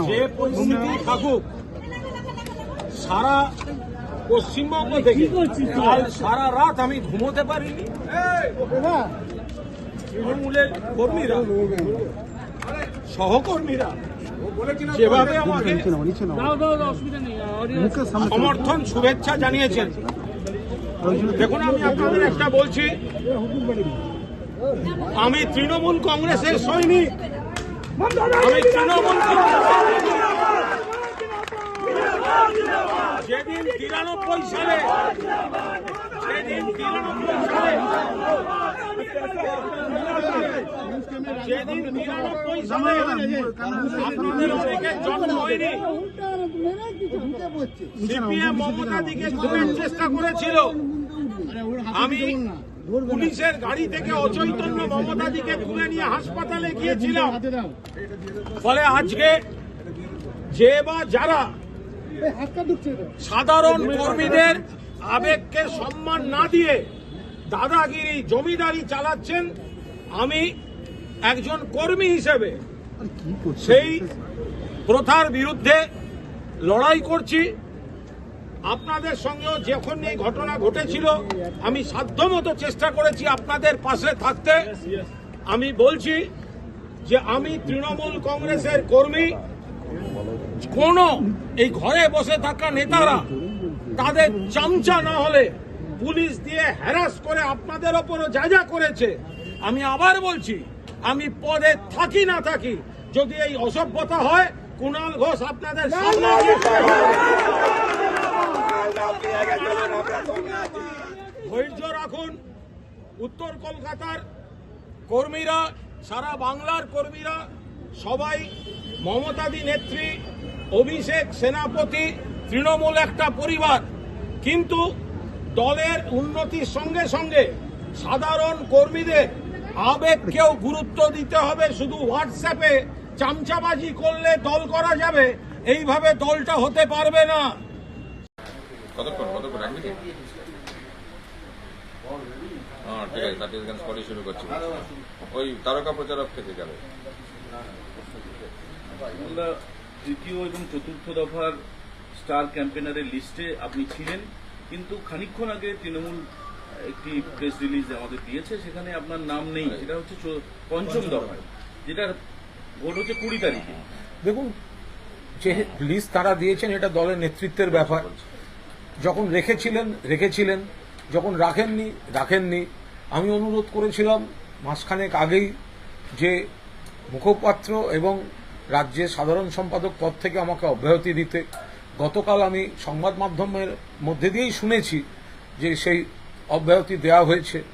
যে পরিস্থিতি থাকুক, সারা পশ্চিমবঙ্গ থেকে কাল সারা রাত আমি ঘুমোতে পারিনি। তৃণমূলের কর্মীরা, সহকর্মীরা যেভাবে আমাকে সমর্থন শুভেচ্ছা জানিয়েছেন, দেখুন আমি আপনাদের একটা বলছি, আমি তৃণমূল কংগ্রেসের সৈনিক, আমি তৃণমূল যেদিন 93 সালে আপনাদের অনেকের জন্ম হয়নি, সিপিএম মমতাদিকে খুনের চেষ্টা করেছিল। আমি পুলিশের গাড়ি থেকে অচৈতন্য মমতাদিকে তুলে নিয়ে হাসপাতালে গিয়েছিলাম। ফলে আজকে যে বা যারা সাধারণ কর্মীদের আবেগকে সম্মান না দিয়ে দাদাগিরি জমিদারি চালাচ্ছেন, আমি একজন কর্মী হিসেবে সেই প্রথার বিরুদ্ধে লড়াই করছি। আপনাদের সঙ্গেও যখন এই ঘটনা ঘটেছিল আমি সাধ্যমতো চেষ্টা করেছি আপনাদের পাশে থাকতে। আমি বলছি যে আমি তৃণমূল কংগ্রেসের কর্মী। কোন এই ঘরে বসে থাকা নেতারা তাদের চামচা না হলে পুলিশ দিয়ে হ্যারাস করে আপনাদের ওপরও যা যা করেছে, আমি আবার বলছি, আমি পদে থাকি না থাকি, যদি এই অসভ্যতা হয়, কুণাল ঘোষ আপনাদের সামনে ধৈর্য রাখুন। উত্তর কলকাতার কর্মীরা, সারা বাংলার কর্মীরা সবাই মমতাদি নেত্রী, অভিষেক সেনাপতি, তৃণমূল একটা পরিবার। কিন্তু দলের উন্নতির সঙ্গে সঙ্গে সাধারণ কর্মীদের আবেগকেও গুরুত্ব দিতে হবে। শুধু হোয়াটসঅ্যাপে চামচাবাজি করলে দল করা যাবে, এইভাবে দলটা হতে পারবে না। শুরু করছি, ওই তারকা প্রচারক থেকে গেল। আমরা তৃতীয় এবং চতুর্থ দফার স্টার ক্যাম্পেনারের লিস্টে আপনি ছিলেন, কিন্তু খানিকক্ষণ আগে তৃণমূল একটি প্রেস রিলিজ আমাদের দিয়েছে, সেখানে আপনার নাম নেই। সেটা হচ্ছে পঞ্চম দফায়, যেটার ভোট হচ্ছে 20 তারিখে। দেখুন, যে লিস্ট তারা দিয়েছেন এটা দলের নেতৃত্বের ব্যাপার। যখন রেখেছিলেন, যখন রাখেননি। আমি অনুরোধ করেছিলাম মাসখানেক আগেই যে মুখপাত্র এবং রাজ্যের সাধারণ সম্পাদক পদ থেকে আমাকে অব্যাহতি দিতে। গতকাল আমি সংবাদ মাধ্যমের মধ্যে দিয়েই শুনেছি যে সেই অব্যাহতি দেওয়া হয়েছে।